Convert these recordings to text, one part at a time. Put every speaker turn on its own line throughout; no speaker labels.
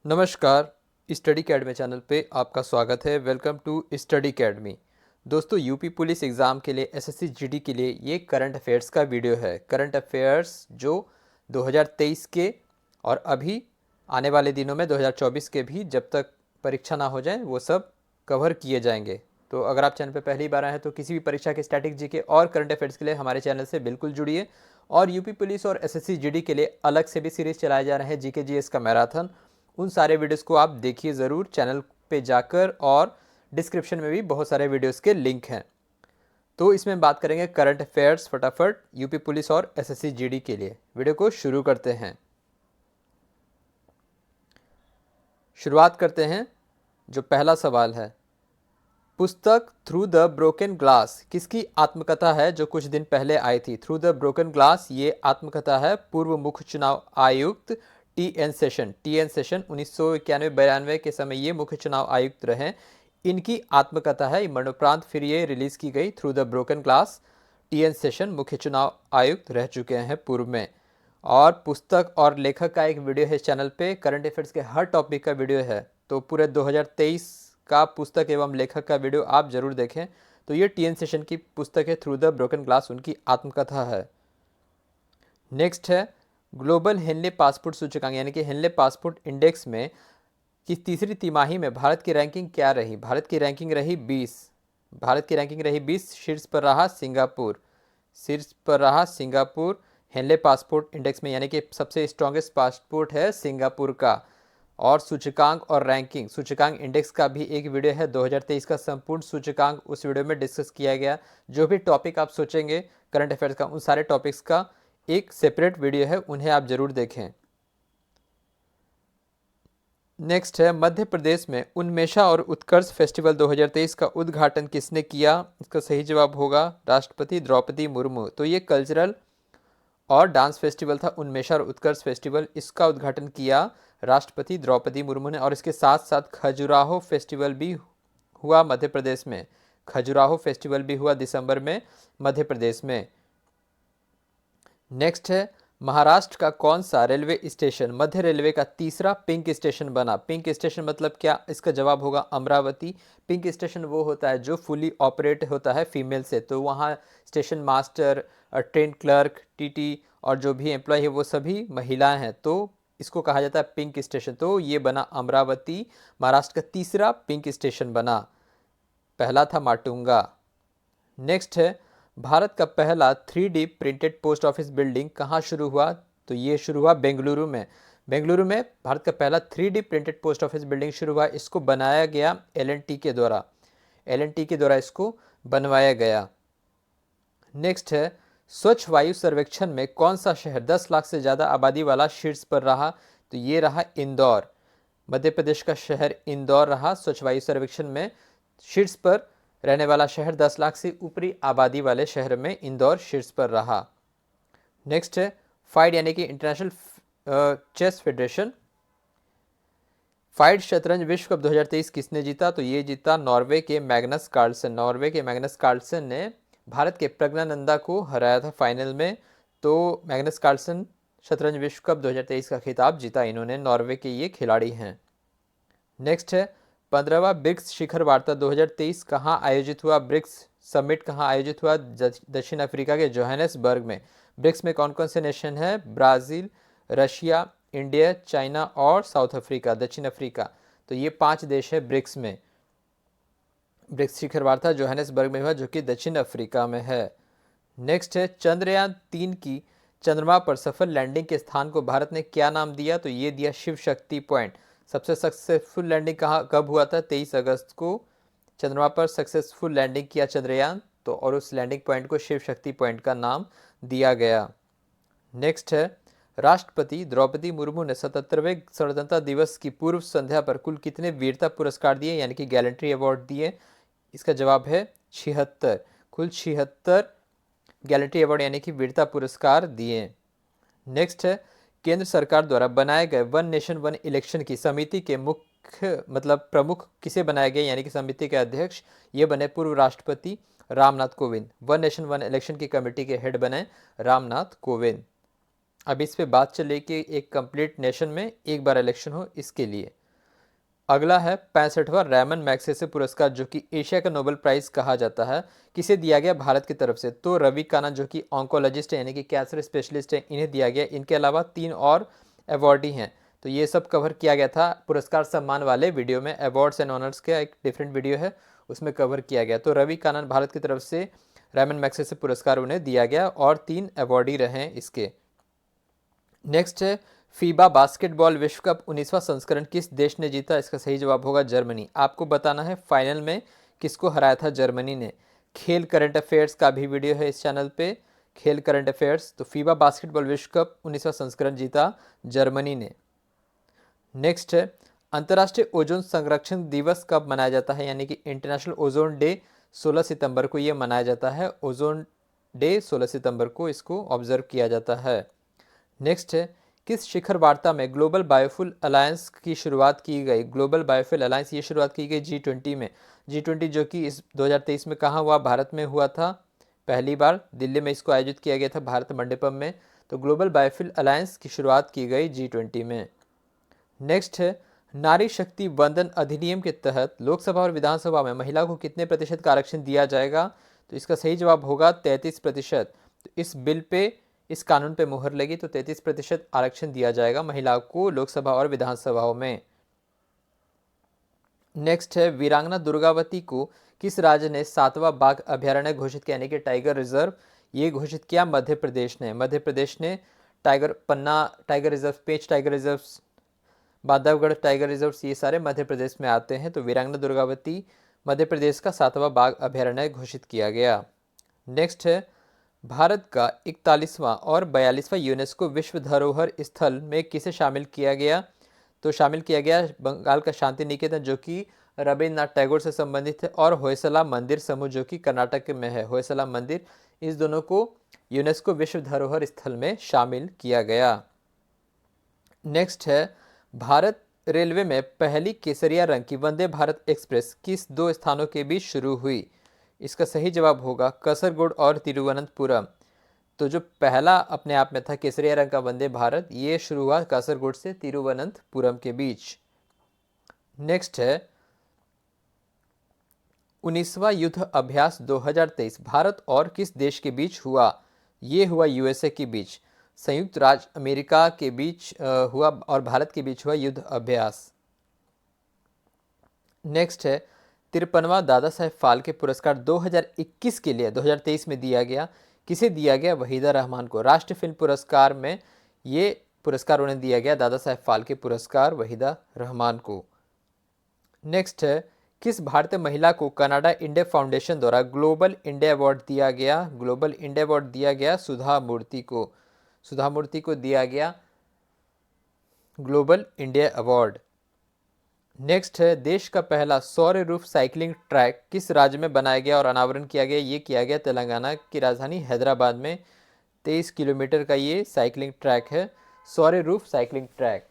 नमस्कार। Study academy channel पे आपका स्वागत है। Welcome to study academy. दोस्तों, यूपी पुलिस एग्ज़ाम के लिए एसएससी जीडी के लिए ये करंट अफेयर्स का वीडियो है। करंट अफेयर्स जो 2023 के और अभी आने वाले दिनों में 2024 के भी जब तक परीक्षा ना हो जाए वो सब कवर किए जाएंगे। तो अगर आप चैनल पे पहली बार आए हैं तो किसी भी परीक्षा के स्टैटिक जीके और करंट अफेयर्स के लिए हमारे चैनल से बिल्कुल जुड़िए। और यूपी पुलिस और एसएससी जीडी के लिए अलग से भी सीरीज चलाए जा रहे हैं, जीके जीएस का मैराथन। उन सारे वीडियोस को आप देखिए ज़रूर चैनल पे जाकर, और डिस्क्रिप्शन में भी बहुत सारे वीडियोस के लिंक हैं। तो इसमें बात करेंगे करंट अफेयर्स फटाफट यूपी पुलिस और एसएससी जीडी के लिए। वीडियो को शुरू करते हैं। शुरुआत करते हैं। जो पहला सवाल है, पुस्तक थ्रू द ब्रोकन ग्लास किसकी आत्मकथा है जो कुछ दिन पहले आई थी? थ्रू द ब्रोकन ग्लास ये आत्मकथा है पूर्व मुख्य चुनाव आयुक्त टी.एन. सेशन 1991-92 के समय ये मुख्य चुनाव आयुक्त रहे। इनकी आत्मकथा है। मरणोपरांत फिर ये रिलीज की गई। Through the broken glass, TN. Session मुख्य चुनाव आयुक्त रह चुके हैं पूर्व में। और पुस्तक और लेखक का एक वीडियो है चैनल पे। करंट अफेयर्स के हर टॉपिक का वीडियो है, तो पूरे 2023 का पुस्तक एवं लेखक का वीडियो आप जरूर देखें। तो ये टी.एन. सेशन की पुस्तक है थ्रू द ब्रोकन ग्लास, उनकी आत्मकथा है। नेक्स्ट है, ग्लोबल हेनले पासपोर्ट सूचकांक यानी कि हेनले पासपोर्ट इंडेक्स में कि तीसरी तिमाही में भारत की रैंकिंग क्या रही? भारत की रैंकिंग रही 20। भारत की रैंकिंग रही 20। शीर्ष पर रहा सिंगापुर। शीर्ष पर रहा सिंगापुर हेनले पासपोर्ट इंडेक्स में, यानी कि सबसे स्ट्रॉन्गेस्ट पासपोर्ट है सिंगापुर का। और सूचकांक और रैंकिंग सूचकांक इंडेक्स का भी एक वीडियो है 2023 का संपूर्ण सूचकांक, उस वीडियो में डिस्कस किया गया। जो भी टॉपिक आप सोचेंगे करंट अफेयर्स का, उन सारे टॉपिक्स का एक सेपरेट वीडियो है, उन्हें आप जरूर देखें। नेक्स्ट है, मध्य प्रदेश में उन्मेषा और उत्कर्ष फेस्टिवल 2023 का उद्घाटन किसने किया? इसका सही जवाब होगा राष्ट्रपति द्रौपदी मुर्मू। तो ये कल्चरल और डांस फेस्टिवल था उन्मेषा और उत्कर्ष फेस्टिवल। इसका उद्घाटन किया राष्ट्रपति द्रौपदी मुर्मू ने। और इसके साथ साथ खजुराहो फेस्टिवल भी हुआ मध्य प्रदेश में। खजुराहो फेस्टिवल भी हुआ दिसंबर में मध्य प्रदेश में। नेक्स्ट है, महाराष्ट्र का कौन सा रेलवे स्टेशन मध्य रेलवे का तीसरा पिंक स्टेशन बना? पिंक स्टेशन मतलब क्या? इसका जवाब होगा अमरावती। पिंक स्टेशन वो होता है जो फुली ऑपरेट होता है फीमेल से, तो वहाँ station master, train clerk, TT और जो भी एम्प्लॉय है वो सभी महिलाएं हैं, तो इसको कहा जाता है पिंक स्टेशन। तो ये बना अमरावती, महाराष्ट्र का तीसरा पिंक स्टेशन बना। पहला था माटुंगा। नेक्स्ट है, भारत का पहला 3D printed post office building कहाँ शुरू हुआ? तो ये शुरू हुआ बेंगलुरु में। बेंगलुरु में भारत का पहला 3D printed post office building शुरू हुआ। इसको बनाया गया एल के द्वारा। एल के द्वारा इसको बनवाया गया। नेक्स्ट है, स्वच्छ वायु सर्वेक्षण में कौन सा शहर 10 लाख से ज़्यादा आबादी वाला शीर्ष पर रहा? तो ये रहा इंदौर। मध्य प्रदेश का शहर इंदौर रहा स्वच्छ वायु सर्वेक्षण में शीर्ष पर रहने वाला शहर। 10 लाख से ऊपरी आबादी वाले शहर में इंदौर शीर्ष पर रहा। नेक्स्ट है, फाइड यानी कि इंटरनेशनल चेस फेडरेशन। फाइड शतरंज विश्व कप 2023 किसने जीता? तो ये जीता नॉर्वे के मैग्नस कार्लसन। नॉर्वे के मैग्नस कार्लसन ने भारत के प्रज्ञानंदा को हराया था फाइनल में। तो मैग्नस कार्लसन शतरंज विश्व कप 2023 का खिताब जीता इन्होंने। नॉर्वे के ये खिलाड़ी हैं। नेक्स्ट है, 15वां ब्रिक्स शिखर वार्ता 2023 कहाँ आयोजित हुआ? ब्रिक्स समिट कहाँ आयोजित हुआ? दक्षिण अफ्रीका के जोहानिसबर्ग में। ब्रिक्स में कौन कौन से नेशन है? ब्राज़ील, रशिया, इंडिया, चाइना और साउथ अफ्रीका, दक्षिण अफ्रीका। तो ये 5 देश है ब्रिक्स में। ब्रिक्स शिखर वार्ता जोहानिसबर्ग में हुआ, जो कि दक्षिण अफ्रीका में है। नेक्स्ट है, चंद्रयान-3 की चंद्रमा पर सफल लैंडिंग के स्थान को भारत ने क्या नाम दिया? तो ये दिया शिव शक्ति पॉइंट। सबसे सक्सेसफुल लैंडिंग कहाँ कब हुआ था? 23 अगस्त को चंद्रमा पर सक्सेसफुल लैंडिंग किया चंद्रयान, तो और उस लैंडिंग पॉइंट को शिव शक्ति पॉइंट का नाम दिया गया। नेक्स्ट है, राष्ट्रपति द्रौपदी मुर्मू ने 77वें स्वतंत्रता दिवस की पूर्व संध्या पर कुल कितने वीरता पुरस्कार दिए यानी कि गैलेंट्री अवार्ड दिए? इसका जवाब है 76। कुल 76 गैलेंट्री अवार्ड यानी कि वीरता पुरस्कार दिए। नेक्स्ट है, केंद्र सरकार द्वारा बनाए गए वन नेशन वन इलेक्शन की समिति के मुख्य मतलब प्रमुख किसे बनाया गया यानी कि समिति के अध्यक्ष? ये बने पूर्व राष्ट्रपति Ramnath Kovind. One nation one election की कमेटी के हेड बने रामनाथ कोविंद। अब इस पे बात चले कि एक कंप्लीट नेशन में एक बार इलेक्शन हो, इसके लिए। अगला है 65वां रैमन मैग्सेसे पुरस्कार, जो कि एशिया का नोबेल प्राइज कहा जाता है, किसे दिया गया भारत की तरफ से? तो रवि काना, जो कि ऑन्कोलॉजिस्ट है यानी कि कैंसर स्पेशलिस्ट है, इन्हें दिया गया। इनके अलावा 3 और अवॉर्डी हैं। तो ये सब कवर किया गया था पुरस्कार सम्मान वाले वीडियो में। अवार्ड्स एंड ऑनर्स का एक डिफरेंट वीडियो है, उसमें कवर किया गया। तो रवि कानन भारत की तरफ से रैमन मैग्सेसे पुरस्कार उन्हें दिया गया और 3 अवॉर्डी रहे हैं इसके। नेक्स्ट है फीबा बास्केटबॉल विश्व कप 19वां संस्करण किस देश ने जीता? इसका सही जवाब होगा जर्मनी। आपको बताना है फाइनल में किसको हराया था जर्मनी ने। खेल करंट अफेयर्स का भी वीडियो है इस चैनल पे, खेल करंट अफेयर्स। तो फीबा बास्केटबॉल विश्व कप 19वां संस्करण जीता जर्मनी ने। नेक्स्ट है अंतर्राष्ट्रीय ओजोन संरक्षण दिवस कब मनाया जाता है? यानी कि इंटरनेशनल ओजोन डे 16 सितंबर को ये मनाया जाता है। ओजोन डे 16 सितंबर को इसको ऑब्जर्व किया जाता है। नेक्स्ट है किस शिखर वार्ता में ग्लोबल बायोफ्यूल अलायंस की शुरुआत की गई? ग्लोबल बायोफ्यूल अलायंस ये शुरुआत की गई G20 में। G20 जो कि इस 2023 में कहाँ हुआ? भारत में हुआ था। पहली बार दिल्ली में इसको आयोजित किया गया था, भारत मंडपम में। तो ग्लोबल बायोफ्यूल अलायंस की शुरुआत की गई G20 में। नेक्स्ट है नारी शक्ति वंदन अधिनियम के तहत लोकसभा और विधानसभा में महिला को कितने प्रतिशत का आरक्षण दिया जाएगा? तो इसका सही जवाब होगा 33%। तो इस बिल पे, इस कानून पे मुहर लगी तो 33% आरक्षण दिया जाएगा महिलाओं को लोकसभा और विधानसभाओं में। नेक्स्ट है वीरांगना दुर्गावती को किस राज्य ने 7वां बाघ अभयारण्य घोषित किया, यानी कि टाइगर रिजर्व ये घोषित किया? मध्य प्रदेश ने। मध्य प्रदेश ने tiger Panna tiger reserve, Pench tiger reserve, Bandhavgarh tiger reserve, ये सारे मध्य प्रदेश में आते हैं। तो वीरांगना दुर्गावती मध्य प्रदेश का 7वां बाघ अभयारण्य घोषित किया गया। नेक्स्ट है भारत का 41वां और 42वां यूनेस्को विश्व धरोहर स्थल में किसे शामिल किया गया? तो शामिल किया गया बंगाल का शांति निकेतन, जो कि रविन्द्रनाथ टैगोर से संबंधित है, और होयसला मंदिर समूह, जो कि कर्नाटक में है। होयसला मंदिर, इस दोनों को यूनेस्को विश्व धरोहर स्थल में शामिल किया गया। नेक्स्ट है भारत रेलवे में पहली केसरिया रंग की वंदे भारत एक्सप्रेस किस 2 स्थानों के बीच शुरू हुई? इसका सही जवाब होगा कसरगोड और तिरुवनंतपुरम। तो जो पहला अपने आप में था केसरिया रंग का वंदे भारत, ये शुरू हुआ कासरगोड से तिरुवनंतपुरम के बीच। नेक्स्ट है 19वां युद्ध अभ्यास 2023 भारत और किस देश के बीच हुआ? ये हुआ यूएसए के बीच, संयुक्त राज्य अमेरिका के बीच हुआ और भारत के बीच हुआ युद्ध अभ्यास। नेक्स्ट है 53वां दादा साहेब फाल्के पुरस्कार 2021 के लिए 2023 में दिया गया, किसे दिया गया? वहीदा रहमान को। राष्ट्रीय फिल्म पुरस्कार में ये पुरस्कार उन्हें दिया गया, दादा साहेब फाल्के पुरस्कार वहीदा रहमान को। नेक्स्ट है किस भारतीय महिला को कनाडा इंडिया फाउंडेशन द्वारा ग्लोबल इंडिया अवार्ड दिया गया? ग्लोबल इंडिया अवार्ड दिया गया सुधा मूर्ति को। सुधा मूर्ति को दिया गया ग्लोबल इंडिया अवार्ड। नेक्स्ट है देश का पहला सौर रूफ साइकिलिंग ट्रैक किस राज्य में बनाया गया और अनावरण किया गया? ये किया गया तेलंगाना की राजधानी हैदराबाद में। 23 किलोमीटर का ये साइकिलिंग ट्रैक है, सौर रूफ साइकिलिंग ट्रैक।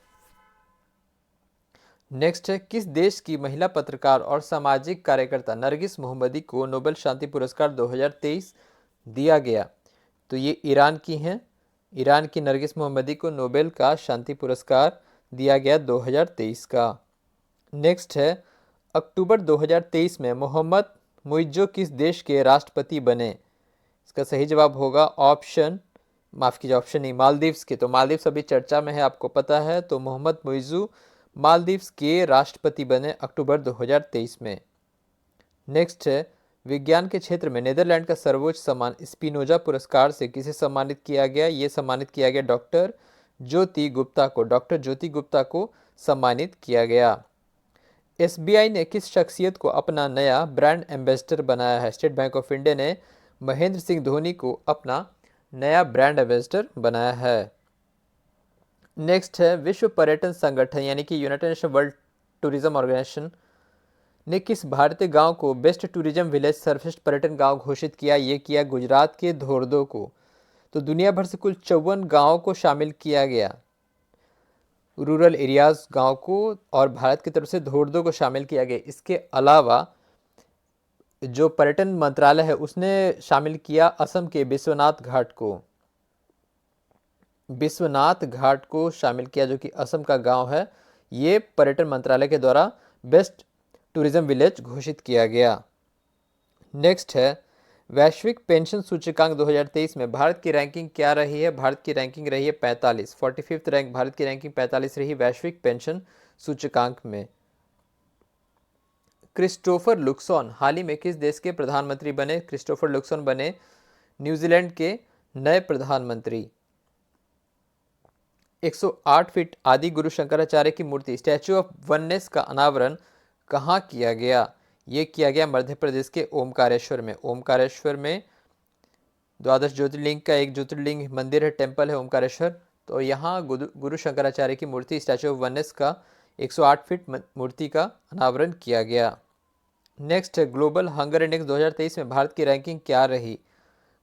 नेक्स्ट है किस देश की महिला पत्रकार और सामाजिक कार्यकर्ता नरगिस मोहम्मदी को नोबेल शांति पुरस्कार 2023 दिया गया? तो ये ईरान की हैं। ईरान की नरगिस मोहम्मदी को नोबेल का शांति पुरस्कार दिया गया 2023 का। नेक्स्ट है अक्टूबर 2023 में मोहम्मद मुइज्जो किस देश के राष्ट्रपति बने? इसका सही जवाब होगा ऑप्शन नहीं, मालदीव्स के। तो मालदीव्स अभी चर्चा में है, आपको पता है। तो मोहम्मद मुइज्जो मालदीव्स के राष्ट्रपति बने अक्टूबर 2023 में। नेक्स्ट है विज्ञान के क्षेत्र में नीदरलैंड का सर्वोच्च सम्मान स्पिनोजा पुरस्कार से किसे सम्मानित किया गया? ये सम्मानित किया गया डॉक्टर ज्योति गुप्ता को। डॉक्टर ज्योति गुप्ता को सम्मानित किया गया। एसबीआई ने किस शख्सियत को अपना नया ब्रांड एम्बेसडर बनाया है? स्टेट बैंक ऑफ इंडिया ने महेंद्र सिंह धोनी को अपना नया ब्रांड एम्बेसडर बनाया है। नेक्स्ट है विश्व पर्यटन संगठन यानी कि United Nation World Tourism Organisation ने किस भारतीय गांव को बेस्ट टूरिज्म विलेज सर्वश्रेष्ठ पर्यटन गांव घोषित किया? ये किया गुजरात के धोर्दो को। तो दुनिया भर से कुल 54 गाँव को शामिल किया गया, रूरल एरियाज गांव को, और भारत की तरफ से धोर्दो को शामिल किया गया। इसके अलावा जो पर्यटन मंत्रालय है उसने शामिल किया असम के विश्वनाथ घाट को। विश्वनाथ घाट को शामिल किया, जो कि असम का गांव है। ये पर्यटन मंत्रालय के द्वारा बेस्ट टूरिज्म विलेज घोषित किया गया। नेक्स्ट है वैश्विक पेंशन सूचकांक 2023 में भारत की रैंकिंग क्या रही है। भारत की रैंकिंग रही है 45, 45th रैंक, भारत की रैंकिंग 45 रही वैश्विक पेंशन सूचकांक में। क्रिस्टोफर लुक्सॉन हाल ही में किस देश के प्रधानमंत्री बने। क्रिस्टोफर लुक्सॉन बने न्यूजीलैंड के नए प्रधानमंत्री। 108 फीट आदि गुरु शंकराचार्य की मूर्ति स्टैच्यू ऑफ वननेस का अनावरण कहाँ किया गया। ये किया गया मध्य प्रदेश के ओमकारेश्वर में। ओमकारेश्वर में द्वादश ज्योतिर्लिंग का एक ज्योतिर्लिंग मंदिर है, टेम्पल है ओमकारेश्वर। तो यहाँ गुरु शंकराचार्य की मूर्ति स्टैच्यू ऑफ वननेस का 108 फीट मूर्ति का अनावरण किया गया। नेक्स्ट है ग्लोबल हंगर इंडेक्स 2023 में भारत की रैंकिंग क्या रही।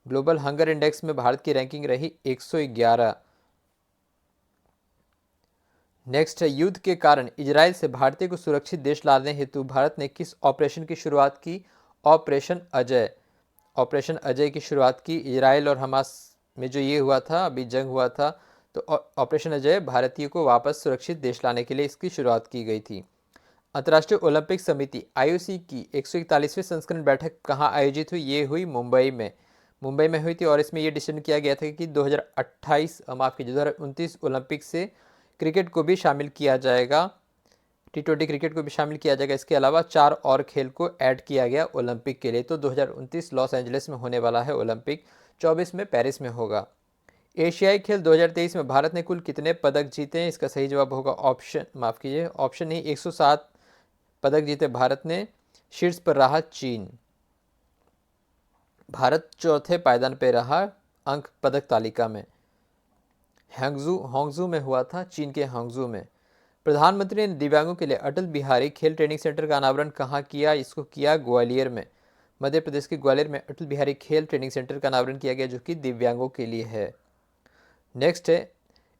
ग्लोबल हंगर इंडेक्स में भारत की रैंकिंग रही 111। नेक्स्ट है युद्ध के कारण इजराइल से भारतीय को सुरक्षित देश लाने हेतु भारत ने किस ऑपरेशन की शुरुआत की। ऑपरेशन अजय। ऑपरेशन अजय की शुरुआत की इजराइल और हमास में जो ये हुआ था, अभी जंग हुआ था, तो ऑपरेशन अजय भारतीय को वापस सुरक्षित देश लाने के लिए इसकी शुरुआत की गई थी। अंतर्राष्ट्रीय ओलंपिक समिति आईओसी की 141वीं संस्करण बैठक कहाँ आयोजित हुई। ये हुई मुंबई में। मुंबई में हुई थी और इसमें ये डिसीजन किया गया था कि 2029 ओलंपिक से क्रिकेट को भी शामिल किया जाएगा, T20 क्रिकेट को भी शामिल किया जाएगा। इसके अलावा 4 और खेल को ऐड किया गया ओलंपिक के लिए। तो 2029 लॉस एंजलिस में होने वाला है ओलंपिक, 24 में पेरिस में होगा। एशियाई खेल 2023 में भारत ने कुल कितने पदक जीते हैं। इसका सही जवाब होगा ऑप्शन नहीं, 107 पदक जीते भारत ने। शीर्ष पर रहा चीन। भारत चौथे पायदान पर रहा अंक पदक तालिका में। हांगजू में हुआ था, चीन के हांगजू में। प्रधानमंत्री ने दिव्यांगों के लिए अटल बिहारी खेल ट्रेनिंग सेंटर का अनावरण कहाँ किया। इसको किया ग्वालियर में। मध्य प्रदेश के ग्वालियर में अटल बिहारी खेल ट्रेनिंग सेंटर का अनावरण किया गया, जो कि दिव्यांगों के लिए है। नेक्स्ट है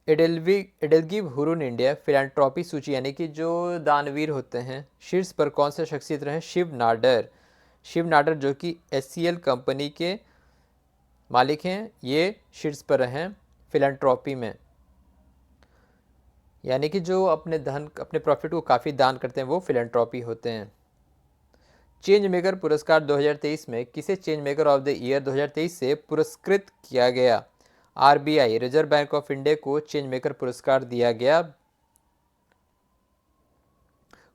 एडेलगिव हुरुन इंडिया फिलैंथ्रोपी सूची, यानी कि जो दानवीर होते हैं, शीर्ष पर कौन से शख्सियत रहे। शिव नाडर। शिव नाडर जो कि HCL कंपनी के मालिक हैं, ये शीर्ष पर हैं फिलैंथ्रोपी में, यानी कि जो अपने प्रॉफिट को काफ़ी दान करते हैं वो फिलैंथ्रोपी होते हैं। चेंज मेकर पुरस्कार 2023 में किसे change maker of the year 2023 से पुरस्कृत किया गया। RBI reserve bank of India को चेंज मेकर पुरस्कार दिया गया।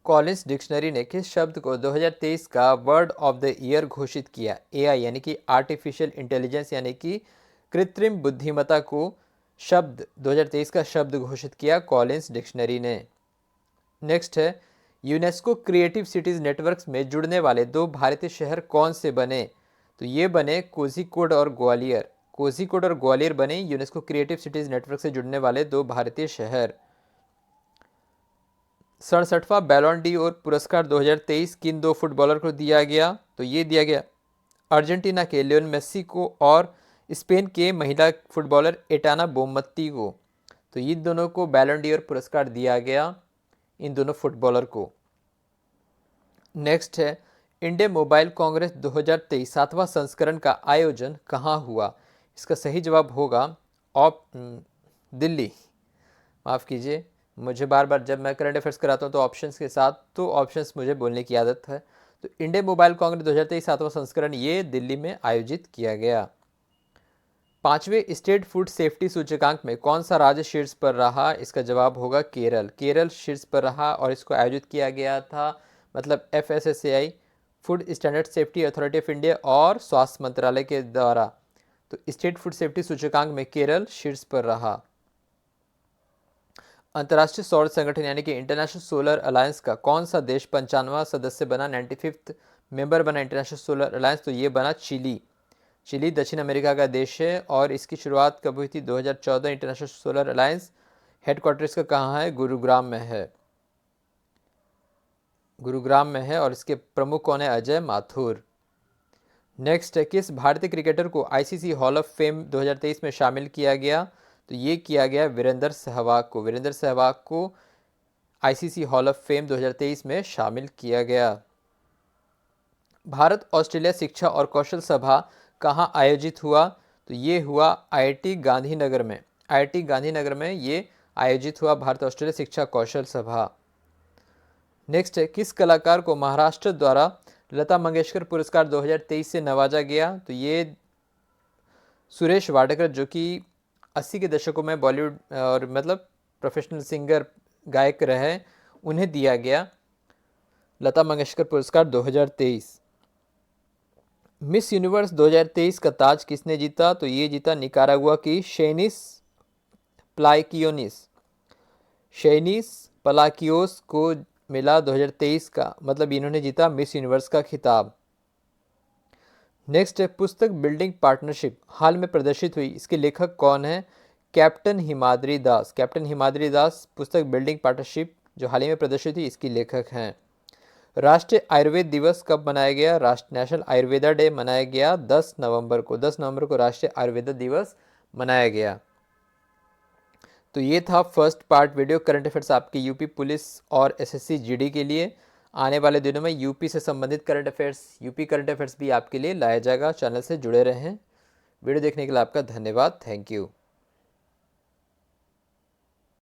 कॉलिंस डिक्शनरी ने किस शब्द को 2023 का वर्ड ऑफ द ईयर घोषित किया। AI यानी कि आर्टिफिशियल इंटेलिजेंस, यानी कि कृत्रिम बुद्धिमत्ता को शब्द 2023 का शब्द घोषित किया कॉलिंस डिक्शनरी ने। नेक्स्ट है यूनेस्को क्रिएटिव सिटीज नेटवर्क्स में जुड़ने वाले 2 भारतीय शहर कौन से बने। तो ये बने कोझिकोड और ग्वालियर। कोझिकोड और ग्वालियर बने यूनेस्को क्रिएटिव सिटीज नेटवर्क से जुड़ने वाले 2 भारतीय शहर। 67वां बैलोन डी और पुरस्कार 2023 किन 2 फुटबॉलर को दिया गया। तो ये दिया गया अर्जेंटीना के लियोनेल मेसी को और स्पेन के महिला फुटबॉलर एटाना बोमत्ती को। तो इन दोनों को बैलोन डी और पुरस्कार दिया गया, इन दोनों फुटबॉलर को। नेक्स्ट है इंडिया मोबाइल कांग्रेस 2023 7वां संस्करण का आयोजन कहाँ हुआ। इसका सही जवाब होगा दिल्ली। माफ़ कीजिए, मुझे बार बार जब मैं करंट अफेयर्स कराता हूँ तो ऑप्शंस के साथ, तो ऑप्शंस मुझे बोलने की आदत है। तो इंडिया मोबाइल कांग्रेस 2023 7वां संस्करण ये दिल्ली में आयोजित किया गया। 5वें स्टेट फूड सेफ्टी सूचकांक में कौन सा राज्य शीर्ष पर रहा। इसका जवाब होगा केरल। केरल शीर्ष पर रहा और इसको आयोजित किया गया था, मतलब FSSAI food standard safety authority of India और स्वास्थ्य मंत्रालय के द्वारा। तो स्टेट फूड सेफ्टी सूचकांक में केरल शीर्ष पर रहा। अंतर्राष्ट्रीय सौर संगठन यानी कि इंटरनेशनल सोलर अलायंस का कौन सा देश 95वां सदस्य बना, 95th मेंबर बना इंटरनेशनल सोलर अलायंस। तो ये बना चिली। चिली दक्षिण अमेरिका का देश है और इसकी शुरुआत कब हुई थी 2014। इंटरनेशनल सोलर अलायंस हेडक्वार्टर इसका कहाँ है, गुरुग्राम में है। गुरुग्राम में है और इसके प्रमुख कौन है, अजय माथुर। नेक्स्ट है किस भारतीय क्रिकेटर को ICC हॉल ऑफ फेम 2023 में शामिल किया गया। तो ये किया गया वीरेंद्र सहवाग को। वीरेंद्र सहवाग को ICC हॉल ऑफ फेम 2023 में शामिल किया गया। भारत ऑस्ट्रेलिया शिक्षा और कौशल सभा कहाँ आयोजित हुआ। तो ये हुआ IIT गांधीनगर में। IIT गांधीनगर में ये आयोजित हुआ भारत ऑस्ट्रेलिया शिक्षा कौशल सभा। नेक्स्ट है, किस कलाकार को महाराष्ट्र द्वारा लता मंगेशकर पुरस्कार 2023 से नवाजा गया? तो ये सुरेश वाडकर, जो कि 80 के दशकों में बॉलीवुड और मतलब प्रोफेशनल सिंगर गायक रहे, उन्हें दिया गया लता मंगेशकर पुरस्कार 2023। मिस यूनिवर्स 2023 का ताज किसने जीता? तो ये जीता निकारागुआ की शेनिस प्लाकियोनिस। शेनिस पलाकियोस को मिला 2023 का, मतलब इन्होंने जीता मिस यूनिवर्स का खिताब। नेक्स्ट है, पुस्तक बिल्डिंग पार्टनरशिप हाल में प्रदर्शित हुई, इसके लेखक कौन है? कैप्टन हिमाद्री दास। कैप्टन हिमाद्री दास पुस्तक बिल्डिंग पार्टनरशिप जो हाल ही में प्रदर्शित हुई, इसकी लेखक हैं। राष्ट्रीय आयुर्वेद दिवस कब मनाया गया? नेशनल आयुर्वेदा डे मनाया गया 10 नवंबर को। 10 नवंबर को राष्ट्रीय आयुर्वेदा दिवस मनाया गया। तो ये था first part video current affairs आपके यूपी पुलिस और एसएससी जीडी के लिए। आने वाले दिनों में यूपी से संबंधित current affairs, UP current affairs भी आपके लिए लाया जाएगा। चैनल से जुड़े रहें। वीडियो देखने के लिए आपका धन्यवाद। Thank you.